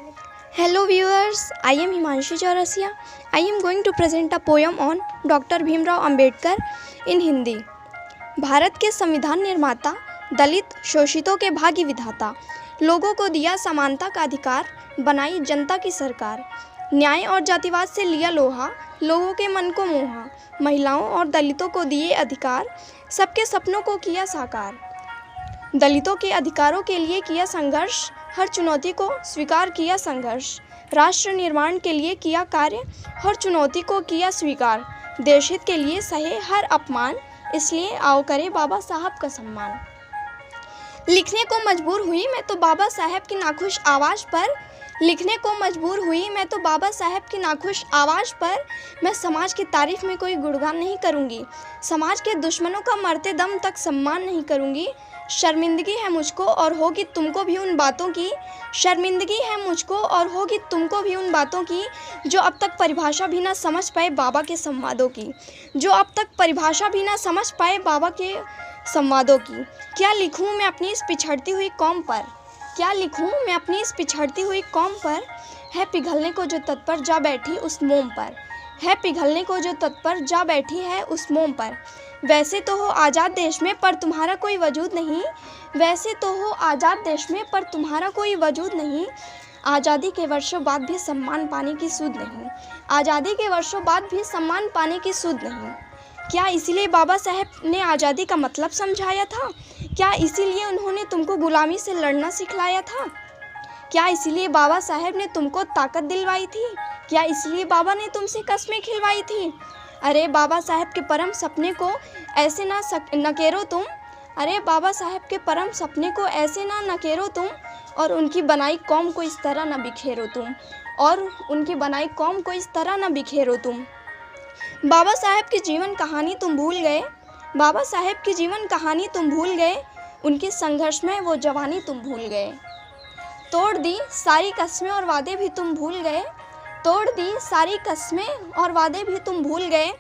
Hello viewers, I am Himanshi Chaurasia. I am going to present a poem on Dr. Bhimrao Ambedkar in Hindi. Bharat के संविधान निर्माता, दलित शोषितों के भाग्य विधाता, लोगों को दिया समानता का अधिकार, बनाई जनता की सरकार। न्याय और जातिवाद से लिया लोहा, लोगों के मन को मोहा। महिलाओं और दलितों को दिए अधिकार, सबके सपनों को किया साकार। दलितों के अधिकारों के लिए किया संघर्ष, हर चुनौती को स्वीकार किया संघर्ष। राष्ट्र निर्माण के लिए किया कार्य, हर चुनौती को किया स्वीकार। देश हित के लिए सहे हर अपमान, इसलिए आओ करें बाबा साहब का सम्मान। लिखने को मजबूर हुई मैं तो बाबा साहब की नाखुश आवाज़ पर, लिखने को मजबूर हुई मैं तो बाबा साहब की नाखुश आवाज़ पर। मैं समाज की तारीफ में कोई गुणगान नहीं करूँगी, समाज के दुश्मनों का मरते दम तक सम्मान नहीं करूँगी। शर्मिंदगी है मुझको और होगी तुमको भी उन बातों की, शर्मिंदगी है मुझको और होगी तुमको भी उन बातों की, जो अब तक परिभाषा भी ना समझ पाए बाबा के संवादों की, जो अब तक परिभाषा भी ना समझ पाए बाबा के संवादों की। क्या लिखूं मैं अपनी इस पिछड़ती हुई कौम पर, क्या लिखूं मैं अपनी इस पिछड़ती हुई कौम पर। है पिघलने को जो तत्पर जा बैठी उस मोम पर, है पिघलने को जो तत्पर जा बैठी है उस मोम पर। वैसे तो हो आज़ाद देश में पर तुम्हारा कोई वजूद नहीं, वैसे तो हो आज़ाद देश में पर तुम्हारा कोई वजूद नहीं। आज़ादी के वर्षों बाद भी सम्मान पाने की सूद नहीं, आज़ादी के वर्षों बाद भी सम्मान पाने की सूद नहीं। क्या इसीलिए बाबा साहब ने आज़ादी का मतलब समझाया था, क्या इसीलिए उन्होंने तुमको गुलामी से लड़ना सिखलाया था। क्या इसीलिए बाबा साहब ने तुमको ताकत दिलवाई थी, क्या इसलिए बाबा ने तुमसे कस्में खिलवाई थी। अरे बाबा साहब के परम सपने को ऐसे ना नकेरो तुम, अरे बाबा साहब के परम सपने को ऐसे ना नकेरो तुम, और उनकी बनाई कौम को इस तरह ना बिखेरो तुम, और उनकी बनाई कौम को इस तरह ना बिखेरो तुम। बाबा साहब की जीवन कहानी तुम भूल गए, बाबा साहब की जीवन कहानी तुम भूल गए, उनके संघर्ष में वो जवानी तुम भूल गए। तोड़ दी सारी कस्में और वादे भी तुम भूल गए, तोड़ दी सारी कस्में और वादे भी तुम भूल गए,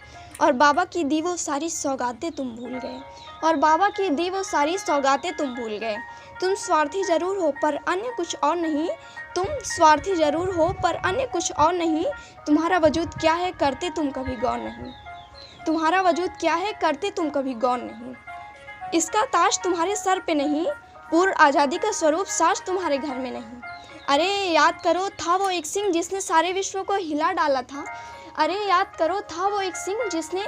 और बाबा की दी वो सारी सौगातें तुम भूल गए, और बाबा की दी वो सारी सौगातें तुम भूल गए। तुम स्वार्थी ज़रूर हो पर अन्य कुछ और नहीं, तुम स्वार्थी ज़रूर हो पर अन्य कुछ और नहीं। तुम्हारा वजूद क्या है करते तुम कभी गौर नहीं, तुम्हारा वजूद क्या है करते तुम कभी गौर नहीं। इसका ताज तुम्हारे सर पे नहीं, पूर्ण आज़ादी का स्वरूप साज तुम्हारे घर में नहीं। अरे याद करो था वो एक सिंह जिसने सारे विश्व को हिला डाला था, अरे याद करो था वो एक सिंह जिसने